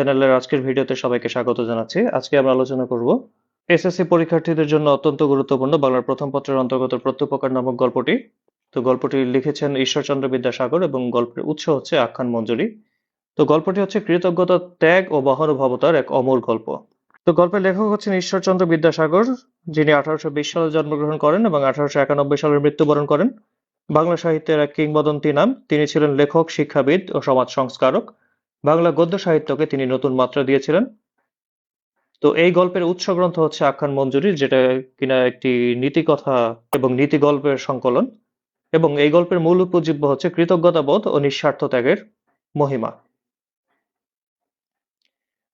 চ্যানেলের আজকের ভিডিওতে সবাইকে স্বাগত জানাচ্ছি। আজকে আমরা আলোচনা করব এসএসসি পরীক্ষার্থীদের জন্য অত্যন্ত গুরুত্বপূর্ণ বাংলার প্রথম পত্রের অন্তর্গত প্রত্যুপকার নামক গল্পটি। তো গল্পটি লিখেছেন ঈশ্বরচন্দ্র বিদ্যাসাগর এবং গল্পের উৎস হচ্ছে আখ্যান মঞ্জুরি। তো গল্পটি হচ্ছে কৃতজ্ঞতা, ত্যাগ ও মহানুভবতার এক অমর গল্প। তো গল্পের লেখক হচ্ছেন ঈশ্বরচন্দ্র বিদ্যাসাগর, যিনি 1820 সালে জন্মগ্রহণ করেন এবং 1891 সালে মৃত্যুবরণ করেন। বাংলা সাহিত্যের এক কিংবদন্তি নাম। তিনি ছিলেন লেখক, শিক্ষাবিদ ও সমাজ সংস্কারক। বাংলা গদ্য সাহিত্যকে তিনি নতুন মাত্রা দিয়েছিলেন। তো এই গল্পের উৎস গ্রন্থ হচ্ছে আখ্যান মঞ্জুরি, যেটা কিনা একটি নীতিকথা এবং নীতি গল্পের সংকলন। এবং এই গল্পের মূল উপজীব্য হচ্ছে কৃতজ্ঞতাবোধ ও নিঃস্বার্থ ত্যাগের মহিমা।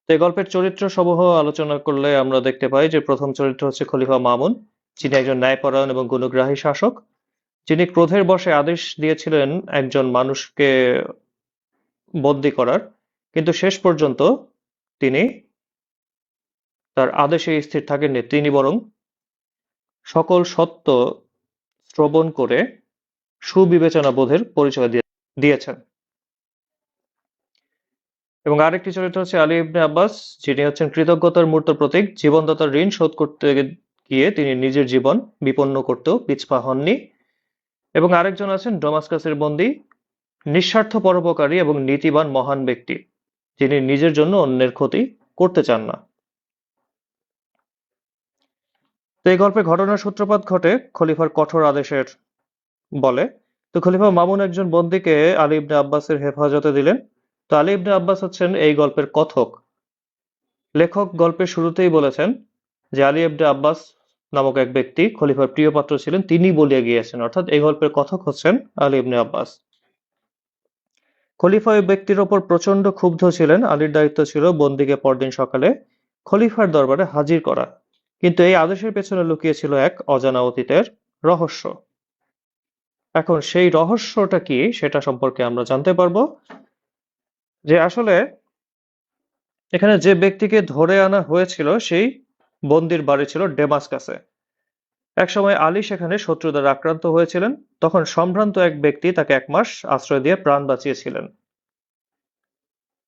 তো এই গল্পের চরিত্র সমূহ আলোচনা করলে আমরা দেখতে পাই যে প্রথম চরিত্র হচ্ছে খলিফা মামুন, যিনি একজন ন্যায়পরায়ণ এবং গুণগ্রাহী শাসক, যিনি ক্রোধের বশে আদেশ দিয়েছিলেন একজন মানুষকে বন্দী করার, কিন্তু শেষ পর্যন্ত তিনি তার আদেশে স্থির থাকেননি। তিনি বরং সকল সত্য শ্রবণ করে সুবিবেচনা বোধের পরিচয় দিয়েছেন। এবং আরেকটি চরিত্র হচ্ছে আলী ইবনে আব্বাস, যিনি হচ্ছেন কৃতজ্ঞতার মূর্ত প্রতীক। জীবনদাতার ঋণ শোধ করতে গিয়ে তিনি নিজের জীবন বিপন্ন করতেও পিছপা হননি। এবং আরেকজন আছেন ডমাসকাসের বন্দী, নিঃস্বার্থ পরোপকারী এবং নীতিবান মহান ব্যক্তি, যিনি নিজের জন্য অন্যের ক্ষতি করতে চান না। তো এই গল্পের ঘটনার সূত্রপাত ঘটে খলিফার কঠোর আদেশের বলে। তো খলিফা মামুন একজন বন্দীকে আলী ইবনে আব্বাসের হেফাজতে দিলেন। তো আলী ইবনে আব্বাস হচ্ছেন এই গল্পের কথক। লেখক গল্পের শুরুতেই বলেছেন যে আলী ইবনে আব্বাস নামক এক ব্যক্তি খলিফার প্রিয় পাত্র ছিলেন, তিনি বলিয়া গিয়েছেন, অর্থাৎ এই গল্পের কথক হচ্ছেন আলী ইবনে আব্বাস। খলিফা ওই ব্যক্তির ওপর প্রচন্ড ক্ষুব্ধ ছিলেন। আলীর দায়িত্ব ছিল বন্দীকে পরদিন সকালে খলিফার দরবারে হাজির করা, কিন্তু এই আদেশের পেছনে লুকিয়ে ছিল এক অজানা অতীতের রহস্য। এখন সেই রহস্যটা কি সেটা সম্পর্কে আমরা জানতে পারবো যে আসলে এখানে যে ব্যক্তিকে ধরে আনা হয়েছিল সেই বন্দির বাড়ি ছিল ডেমাসকাসে। একসময় আলী সেখানে শত্রু দ্বারা আক্রান্ত হয়েছিলেন। তখন সম্ভ্রান্ত এক ব্যক্তি তাকে 1 মাস আশ্রয় দিয়ে প্রাণ বাঁচিয়েছিলেন।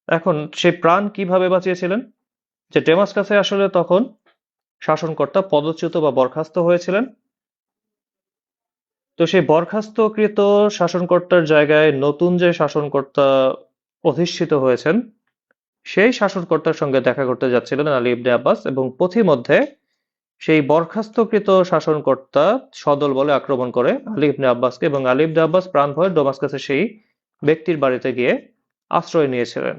এখন সেই প্রাণ কিভাবে বাঁচিয়েছিলেন? যে ডেমাসকাসে আসলে তখন শাসনকর্তা পদচ্যুত বা বরখাস্ত হয়েছিলেন। তো সেই বরখাস্তকৃত শাসনকর্তার জায়গায় নতুন যে শাসনকর্তা অধিষ্ঠিত হয়েছেন, সেই শাসনকর্তার সঙ্গে দেখা করতে যাচ্ছিলেন আলী ইবনে আব্বাস, এবং পথিমধ্যে সেই বরখাস্তকৃত শাসনকর্তা সদল বলে আক্রমণ করে আলী ইবনে আব্বাসকে, এবং আলী ইবনে আব্বাস প্রাণ ভয়ে ডমাসকাসে সেই ব্যক্তির বাড়িতে গিয়ে আশ্রয় নিয়েছিলেন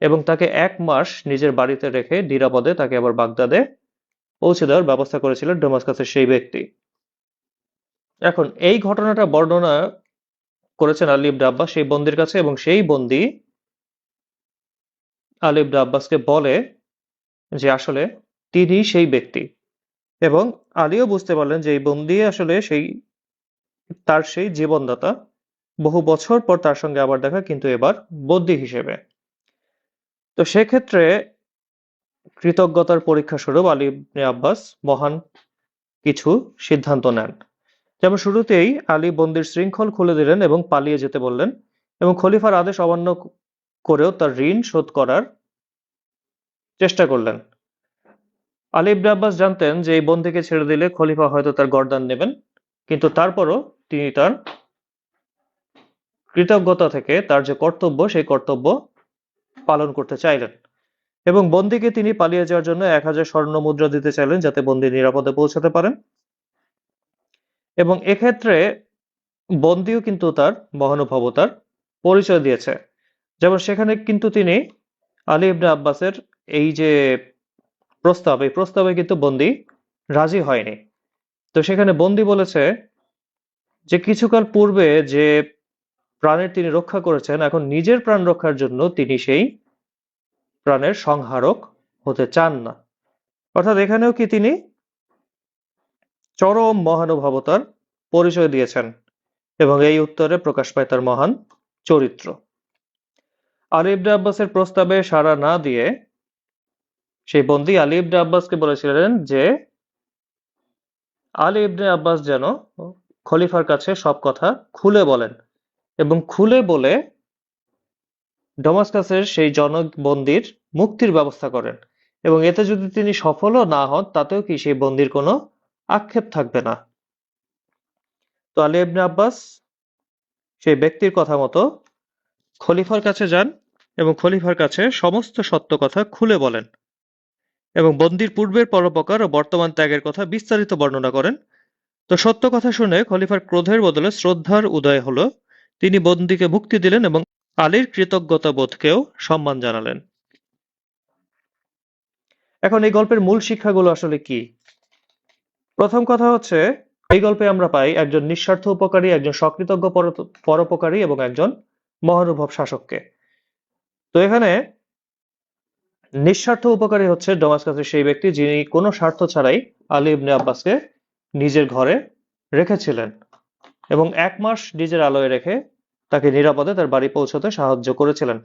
এবং তাকে 1 মাস নিজের বাড়িতে রেখে নিরাপদে তাকে আবার বাগদাদে পৌঁছে দেওয়ার ব্যবস্থা করেছিলেন ডমাসকাসের সেই ব্যক্তি। এখন এই ঘটনাটা বর্ণনা করেছেন আলী ইবনে আব্বাস সেই বন্দির কাছে, এবং সেই বন্দি আলী ইবনে আব্বাসকে বলে যে আসলে তিনি সেই ব্যক্তি, এবং আলীও বুঝতে পারলেন যে এই বন্দি আসলে তার সেই জীবনদাতা। বহু বছর পর তার সঙ্গে আবার দেখা, কিন্তু এবার বন্দী হিসেবে। তো সেক্ষেত্রে কৃতজ্ঞতার পরীক্ষা স্বরূপ আলী ইবনে আব্বাস মহান কিছু সিদ্ধান্ত নেন। যেমন শুরুতেই আলী বন্দির শৃঙ্খল খুলে দিলেন এবং পালিয়ে যেতে বললেন, এবং খলিফার আদেশ অমান্য করেও তার ঋণ শোধ করার চেষ্টা করলেন। আলী ইবনে আব্বাস জানতেন যে এই বন্দীকে ছেড়ে দিলে খলিফা হয়তো তার গর্দান নেবেন, কিন্তু তারপরও তিনি তার কৃতজ্ঞতা থেকে তার যে কর্তব্য সেই কর্তব্য পালন করতে চাইলেন, এবং বন্দীকে তিনি পালিয়ে যাওয়ার জন্য 1000 স্বর্ণ মুদ্রা দিতে চাইলেন যাতে বন্দী নিরাপদে পৌঁছাতে পারেন। এবং এক্ষেত্রে বন্দিও কিন্তু তার মহানুভবতার পরিচয় দিয়েছে। যেমন সেখানে কিন্তু তিনি আলী ইবনে আব্বাসের এই যে প্রস্তাব, এই প্রস্তাবে কিন্তু বন্দি রাজি হয়নি। তো সেখানে বন্দি বলেছে যে কিছুকাল পূর্বে যে প্রাণের তিনি রক্ষা করেছেন, এখন নিজের প্রাণ রক্ষার জন্য তিনি সেই প্রাণের সংহারক হতে চান না। অর্থাৎ এখানেও কি তিনি চরম মহানুভবতার পরিচয় দিয়েছেন, এবং এই উত্তরে প্রকাশ পায় তার মহান চরিত্র। আলী ইবনে আব্বাসের প্রস্তাবে সাড়া না দিয়ে সেই বন্দী আলী ইবনে আব্বাসকে বলেছিলেন যে আলী ইবনে আব্বাস যেন খলিফার কাছে সব কথা খুলে বলেন, এবং খুলে বলে ডমাসকাসের সেই জনবন্দির মুক্তির ব্যবস্থা করেন, এবং এতে যদি তিনি সফলও না হন তাতেও কি সেই বন্দির কোনো আক্ষেপ থাকবে না। তো আলী ইবনে আব্বাস সেই ব্যক্তির কথা মতো খলিফার কাছে যান এবং খলিফার কাছে সমস্ত সত্য কথা খুলে বলেন এবং বন্দির পূর্বের পরোপকার ও বর্তমান ত্যাগের কথা বিস্তারিত বর্ণনা করেন। তো সত্য কথা শুনে খলিফার ক্রোধের বদলে শ্রদ্ধার উদয় হলো। তিনি বন্দীকে মুক্তি দিলেন এবং আলীর কৃতজ্ঞতা বোধকেও সম্মান জানালেন। এখন এই গল্পের মূল শিক্ষাগুলো আসলে কি? প্রথম কথা হচ্ছে, এই গল্পে আমরা পাই একজন নিঃস্বার্থ উপকারী, একজন সকৃতজ্ঞ পরোপকারী এবং একজন মহানুভব শাসককে। তো এখানে নিঃস্বার্থ উপকারী হচ্ছে ডমাসকাসের সেই ব্যক্তি যিনি কোনো স্বার্থ ছাড়াই আলী ইবনে আব্বাসকে নিজের ঘরে রেখেছিলেন এবং 1 মাস নিজের আলোয় রেখে তাকে নিরাপদে তার বাড়ি পৌঁছতে সাহায্য করেছিলেন।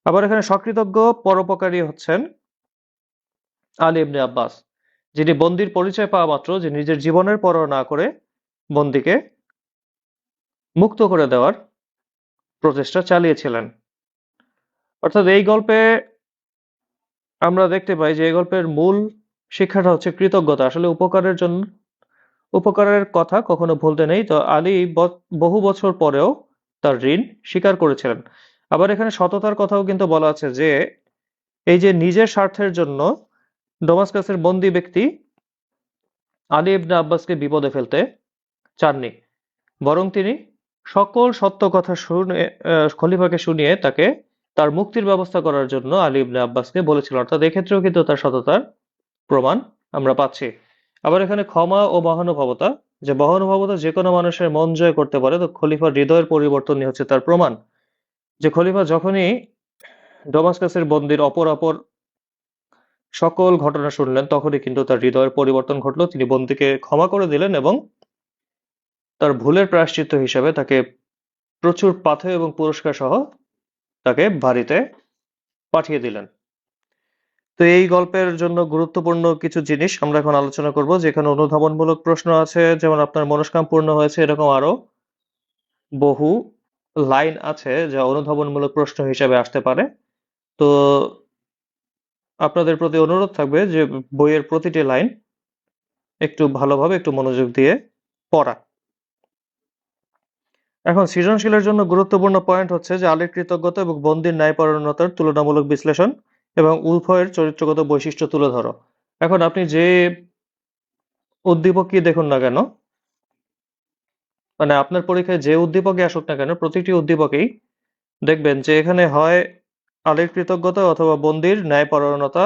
আবার এখানে সকৃতজ্ঞ পরোপকারী হচ্ছেন আলী ইবনে আব্বাস, যিনি বন্দির পরিচয় পাওয়া মাত্র যে নিজের জীবনের পরোয়া না করে বন্দিকে মুক্ত করে দেওয়ার প্রচেষ্টা চালিয়েছিলেন। অর্থাৎ এই গল্পে আমরা দেখতে পাই যে এই গল্পের মূল শিক্ষাটা হচ্ছে কৃতজ্ঞতা। আসলে উপকারের কথা কখনো ভুলতে নেই। তো আলী বহু বছর পরেও তার ঋণ স্বীকার করেছিলেন। আবার এখানে সততার কথাও কিন্তু বলা আছে যে এই যে নিজের স্বার্থের জন্য ডমাসকাসের বন্দী ব্যক্তি আলী ইবনে আব্বাসকে বিপদে ফেলতে চাননি, বরং তিনি সকল সত্য কথা শুনে খলিফাকে শুনিয়ে তাকে তার মুক্তির ব্যবস্থা করার জন্য আলী ইবনে আব্বাসকে বলেছিল। অর্থাৎ এক্ষেত্রেও কিন্তু তার সততার প্রমাণ আমরা পাচ্ছি। আবার এখানে ক্ষমা ও মহানুভবতা, যে মহানুভবতা যে কোনো মানুষের মন জয় করতে পারে, তো খলিফার হৃদয়ের পরিবর্তনই হচ্ছে তার প্রমাণ। যে খলিফা যখনই ডমাসকাসের বন্দির অপর সকল ঘটনা শুনলেন তখনই কিন্তু তার হৃদয়ের পরিবর্তন ঘটলো। তিনি বন্দীকে ক্ষমা করে দিলেন এবং তার ভুলের প্রায়শ্চিত্ত হিসেবে তাকে প্রচুর পাথেয় এবং পুরস্কার সহ তাকে বাড়িতে পাঠিয়ে দিলেন। তো এই গল্পের জন্য গুরুত্বপূর্ণ কিছু জিনিস আমরা এখন আলোচনা করব, যেখানে অনুধাবনমূলক প্রশ্ন আছে, যেমন আপনার মনস্কাম পূর্ণ হয়েছে, এরকম আরো বহু লাইন আছে যা অনুধাবনমূলক প্রশ্ন হিসেবে আসতে পারে। তো আপনাদের প্রতি অনুরোধ থাকবে যে বইয়ের প্রতিটি লাইন একটু ভালোভাবে একটু মনোযোগ দিয়ে পড়া। এখন সৃজনশীলের জন্য গুরুত্বপূর্ণ পয়েন্ট হচ্ছে যে আলীর কৃতজ্ঞতা এবং বন্দির ন্যায়পরায়ণতার তুলনামূলক বিশ্লেষণ এবং উভয়ের চরিত্রগত বৈশিষ্ট্য তুলে ধরো। এখন আপনি যে উদ্দীপকই দেখুন না কেন, মানে আপনার পরীক্ষায় যে উদ্দীপকই আসুক না কেন, প্রতিটি উদ্দীপকেই দেখবেন যে এখানে হয় আলীর কৃতজ্ঞতা অথবা বন্দির ন্যায়পরায়ণতা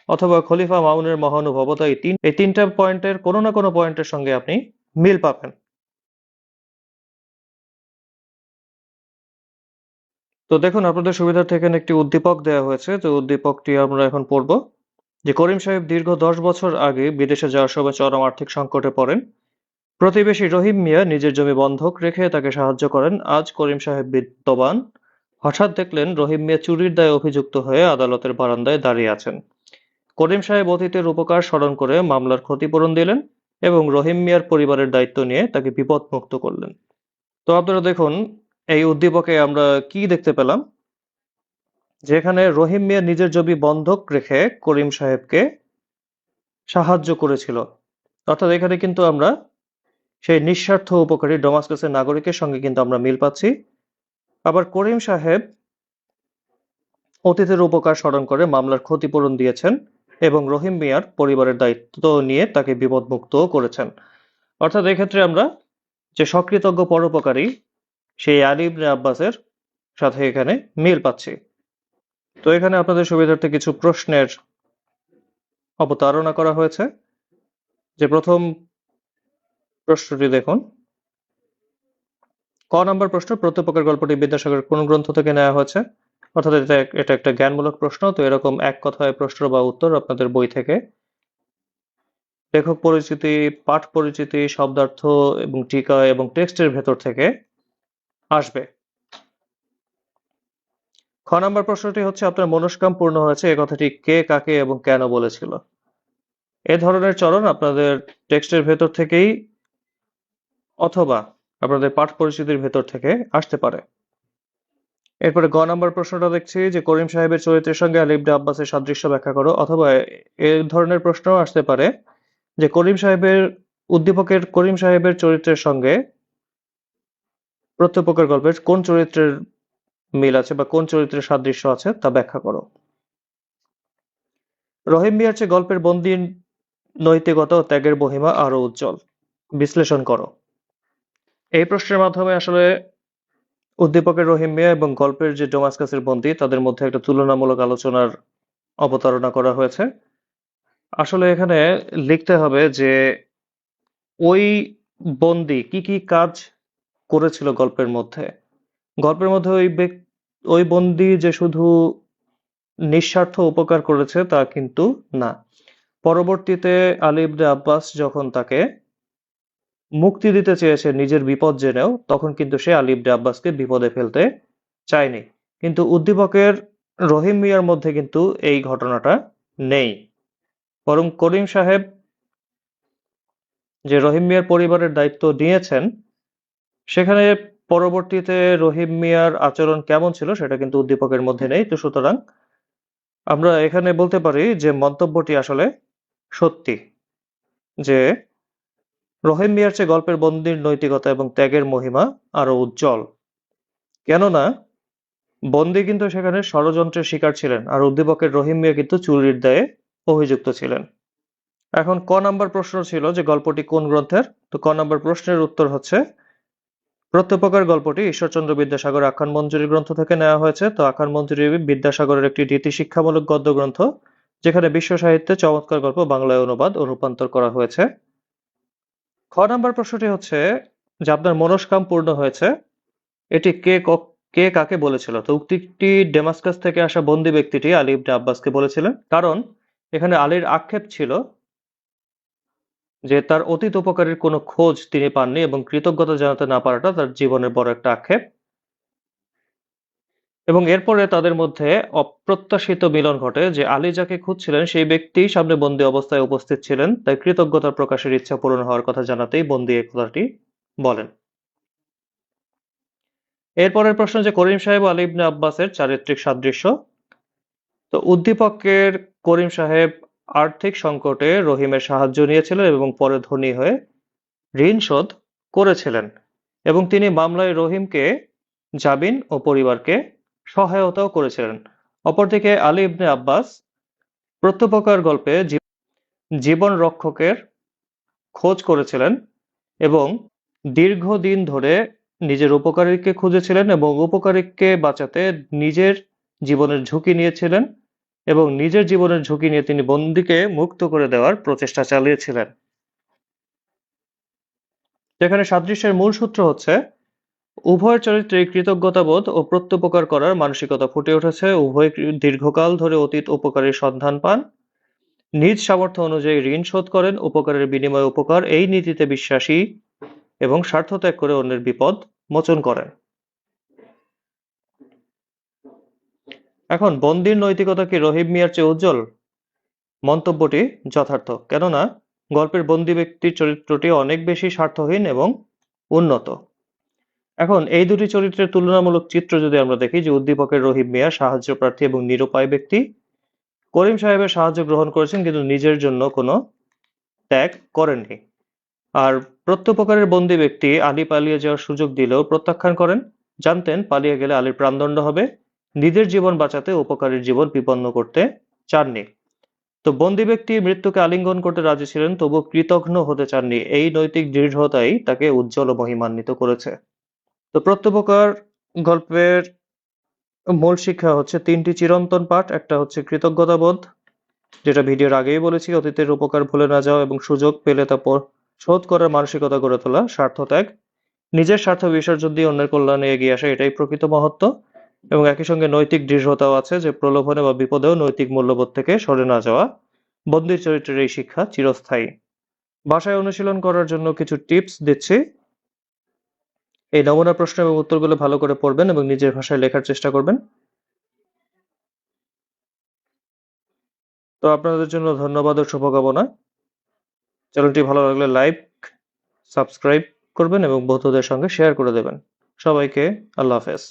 অথবা খলিফা মামুনের মহানুভবতা, এই তিনটা পয়েন্টের কোনো না কোনো পয়েন্টের সঙ্গে আপনি মিল পাবেন। তো দেখুন, আপনাদের সুবিধার্থে এখানে একটি উদ্দীপক দেওয়া হয়েছে। তো উদ্দীপকটি আমরা এখন পড়ব। যে করিম সাহেব দীর্ঘ 10 বছর আগে বিদেশে যাওয়ার সময় চরম আর্থিক সংকটে পড়েন। প্রতিবেশী রহিম মিয়া নিজের জমি বন্ধক রেখে তাকে সাহায্য করেন। আজ করিম সাহেব বিত্তবান, হঠাৎ দেখলেন রহিম মিয়া চুরির দায়ে অভিযুক্ত হয়ে আদালতের বারান্দায় দাঁড়িয়ে আছেন। করিম সাহেব অতীতের উপকার স্মরণ করে মামলার ক্ষতিপূরণ দিলেন এবং রহিম মিয়ার পরিবারের দায়িত্ব নিয়ে তাকে বিপদমুক্ত করলেন। তো আপনারা দেখুন, এই উদ্দীপকে আমরা কি দেখতে পেলাম, যেখানে রহিম মিয়া নিজের জমি বন্ধক রেখে করিম সাহেবকে সাহায্য করেছিল। অর্থাৎ এখানে কিন্তু আমরা সেই নিঃস্বার্থ উপকারী ডমাসকাসের নাগরিকের সঙ্গে কিন্তু আমরা মিল পাচ্ছি। আবার করিম সাহেব অতীতের উপকার স্মরণ করে মামলার ক্ষতিপূরণ দিয়েছেন এবং রহিম মিয়ার পরিবারের দায়িত্ব নিয়ে তাকে বিপদমুক্তও করেছেন। অর্থাৎ এক্ষেত্রে আমরা যে সকৃতজ্ঞ পরোপকারী সেই আলী ইবনে আব্বাসের সাথে এখানে মিল পাচ্ছি। তো এখানে আপনাদের সুবিধার্থে কিছু প্রশ্নের অবতারণা করা হয়েছে। যে প্রথম প্রশ্নটি দেখুন, ক নম্বর প্রশ্ন, প্রত্যেপকের গল্পটি বিদ্যাসাগর কোন গ্রন্থ থেকে নেওয়া হয়েছে? অর্থাৎ এটা একটা জ্ঞানমূলক প্রশ্ন। তো এরকম এক কথায় প্রশ্ন বা উত্তর আপনাদের বই থেকে লেখক পরিচিতি, পাঠ পরিচিতি, শব্দার্থ এবং টিকা এবং টেক্সটের ভেতর থেকে আসবে। খ নম্বর প্রশ্নটি হচ্ছে, আপনার মনস্কাম পূর্ণ হয়েছে এ কথাটি কে, কাকে এবং কেন বলেছিল? এ ধরনের চরণ আপনাদের টেক্সটের ভেতর থেকেই অথবা আপনাদের পাঠ পরিচিতির ভেতর থেকে আসতে পারে। এরপরে গ নাম্বার প্রশ্নটা দেখছি যে করিম সাহেবের চরিত্রের সঙ্গে আলী ইবনে আব্বাসের সাদৃশ্য ব্যাখ্যা করো, অথবা এ ধরনের প্রশ্নও আসতে পারে যে উদ্দীপকের করিম সাহেবের চরিত্রের সঙ্গে প্রত্যেক গল্পের কোন চরিত্রের মিল আছে বা কোন চরিত্রের সাদৃশ্য আছে তা ব্যাখ্যা করো। রহিম মিয়ার চেয়ে গল্পের বন্দীর নৈতিকতা ও ত্যাগের মহিমা আরো উজ্জ্বল, বিশ্লেষণ করো। এই প্রশ্নের মাধ্যমে আসলে উদ্দীপকের রহিম মিয়া এবং গল্পের যে ডোমাসকাসের বন্দী তাদের মধ্যে একটা তুলনামূলক আলোচনার অবতারণা করা হয়েছে। আসলে এখানে লিখতে হবে যে ওই বন্দী কি কি কাজ করেছিল গল্পের মধ্যে। গল্পের মধ্যে ওই বন্দী যে শুধু নিঃস্বার্থ উপকার করেছে তা কিন্তু না। পরবর্তীতে আলী ইবনে আব্বাস যখন তাকে মুক্তি দিতে চেয়েছে নিজের বিপদ জেনেও, তখন কিন্তু সে আলী ইবনে আব্বাসকে বিপদে ফেলতে চায়নি। কিন্তু উদ্দীপকের রহিম মিয়ার মধ্যে কিন্তু এই ঘটনাটা নেই, বরং করিম সাহেব যে রহিম মিয়ার পরিবারের দায়িত্ব নিয়েছেন সেখানে পরবর্তীতে রহিম মিয়ার আচরণ কেমন ছিল সেটা কিন্তু উদ্দীপকের মধ্যে নেই। তো সুতরাং আমরা এখানে বলতে পারি যে মন্তব্যটি আসলে সত্যি, যে রহিম মিয়ার চেয়ে গল্পের বন্দীর নৈতিকতা এবং ত্যাগের মহিমা আরো উজ্জ্বল। কেননা বন্দী কিন্তু সেখানে ষড়যন্ত্রের শিকার ছিলেন, আর উদ্দীপকের রহিম মিয়া কিন্তু চুরির দায়ে অভিযুক্ত ছিলেন। এখন ক নাম্বার প্রশ্ন ছিল যে গল্পটি কোন গ্রন্থের। তো ক নাম্বার প্রশ্নের উত্তর হচ্ছে প্রত্যেকপ্রকার গল্পটি ঈশ্বরচন্দ্র বিদ্যাসাগর আখ্যান মঞ্জুরি গ্রন্থ থেকে নেওয়া হয়েছে। তো আখ্যান মঞ্জুরি বিদ্যাসাগরের একটি নীতি শিক্ষামূলক গদ্য গ্রন্থ, যেখানে বিশ্ব সাহিত্যে চমৎকার গল্প বাংলায় অনুবাদ ও রূপান্তর করা হয়েছে। খ নাম্বার প্রশ্নটি হচ্ছে যে আপনার মনস্কাম পূর্ণ হয়েছে, এটি কে কাকে বলেছিল। তো উক্তিটি ডেমাস্কাস থেকে আসা বন্দী ব্যক্তিটি আলী ইবনে আব্বাসকে বলেছিলেন, কারণ এখানে আলীর আক্ষেপ ছিল যে তার অতীত উপকারের কোনো খোঁজ তিনি পাননি এবং কৃতজ্ঞতা জানাতে না পারাটা তার জীবনের বড় একটা আক্ষেপ। এবং এরপরে তাদের মধ্যে অপ্রত্যাশিত মিলন ঘটে যে আলী যাকে খুঁজছিলেন সেই ব্যক্তি সামনে বন্দী অবস্থায় উপস্থিত ছিলেন, তাই কৃতজ্ঞতা প্রকাশের ইচ্ছা পূরণ হওয়ার কথা জানাতেই বন্দী এই কথাটি বলেন। এরপরের প্রশ্ন যে করিম সাহেব ও আলী ইবনে আব্বাসের চারিত্রিক সাদৃশ্য। তো উদ্দীপকের করিম সাহেব আর্থিক সংকটে রহিমের সাহায্য নিয়েছিলেন এবং পরে ধনী হয়ে ঋণ শোধ করেছিলেন, এবং তিনি মামলায় রহিমকে জামিন ও পরিবারকে সহায়তাও করেছিলেন। অপরদিকে আলী ইবনে আব্বাস প্রত্যেকপ্রকার গল্পে জীবন রক্ষকের খোঁজ করেছিলেন এবং দীর্ঘদিন ধরে নিজের উপকারীকে খুঁজেছিলেন এবং উপকারীকে বাঁচাতে নিজের জীবনের ঝুঁকি নিয়েছিলেন, এবং নিজের জীবনের ঝুঁকি নিয়ে তিনি বন্দীকে মুক্ত করে দেওয়ার প্রচেষ্টা চালিয়েছিলেন। যেখানে সাদৃশ্যের মূল সূত্র হচ্ছে উভয় চরিত্রে কৃতজ্ঞতাবোধ ও প্রত্যুপকার করার মানসিকতা ফুটে উঠেছে। উভয় দীর্ঘকাল ধরে অতীত উপকারের সন্ধান পান, নিজ সামর্থ্য অনুযায়ী ঋণ শোধ করেন, উপকারের বিনিময়ে উপকার এই নীতিতে বিশ্বাসী এবং স্বার্থ ত্যাগ করে অন্যের বিপদ মোচন করেন। এখন বন্দীর নৈতিকতা কি রহিম মিয়ার চেয়ে উজ্জ্বল? মন্তব্যটি যথার্থ, কেননা গল্পের বন্দী ব্যক্তির চরিত্রটি অনেক বেশি স্বার্থহীন এবং উন্নত। এখন এই দুটি চরিত্রের তুলনামূলক চিত্র যদি আমরা দেখি, যে উদ্দীপকের রহিম মিয়া সাহায্য প্রার্থী এবং নিরুপায় ব্যক্তি, করিম সাহেবের সাহায্য গ্রহণ করেছেন কিন্তু নিজের জন্য কোনো ত্যাগ করেননি। আর প্রত্যুপকারের বন্দী ব্যক্তি আলী পালিয়ে যাওয়ার সুযোগ দিলেও প্রত্যাখ্যান করেন, জানতেন পালিয়ে গেলে আলীর প্রাণদণ্ড হবে, নিজের জীবন বাঁচাতে উপকারীর জীবন বিপন্ন করতে চাননি। তো বন্দী ব্যক্তি মৃত্যুকে আলিঙ্গন করতে রাজি ছিলেন, তবু কৃতঘ্ন হতে চাননি। এই নৈতিক দৃঢ়তাই তাকে উজ্জ্বল ও মহিমান্বিত করেছে। তো প্রত্যুপকার গল্পের মূল শিক্ষা হচ্ছে তিনটি চিরন্তন পাঠ। একটা হচ্ছে কৃতজ্ঞতাবোধ, যেটা ভিডিওর আগেই বলেছি, অতীতের উপকার ভুলে না যাওয়া এবং সুযোগ পেলে তা শোধ করার মানসিকতা গড়ে তোলা, স্বার্থত্যাগ, নিজের স্বার্থ বিসর্জন দিয়ে অন্যের কল্যাণে এগিয়ে আসা, এটাই প্রকৃত মহত্ব। এবং একই সঙ্গে নৈতিক দৃঢ়তাও আছে, যে প্রলোভনে বা বিপদেও নৈতিক মূল্যবোধ থেকে সরে না যাওয়া। বন্দির চরিত্রের এই শিক্ষা চিরস্থায়ী। ভাষায় অনুশীলন করার জন্য কিছু টিপস দিচ্ছি। এই নমুনা প্রশ্ন এবং উত্তরগুলো ভালো করে পড়বেন এবং নিজের ভাষায় লেখার চেষ্টা করবেন। তো আপনাদের জন্য ধন্যবাদ ও শুভকামনা। চ্যানেলটি ভালো লাগলে লাইক, সাবস্ক্রাইব করবেন এবং বন্ধুদের সঙ্গে শেয়ার করে দেবেন। সবাইকে আল্লাহ হাফেজ।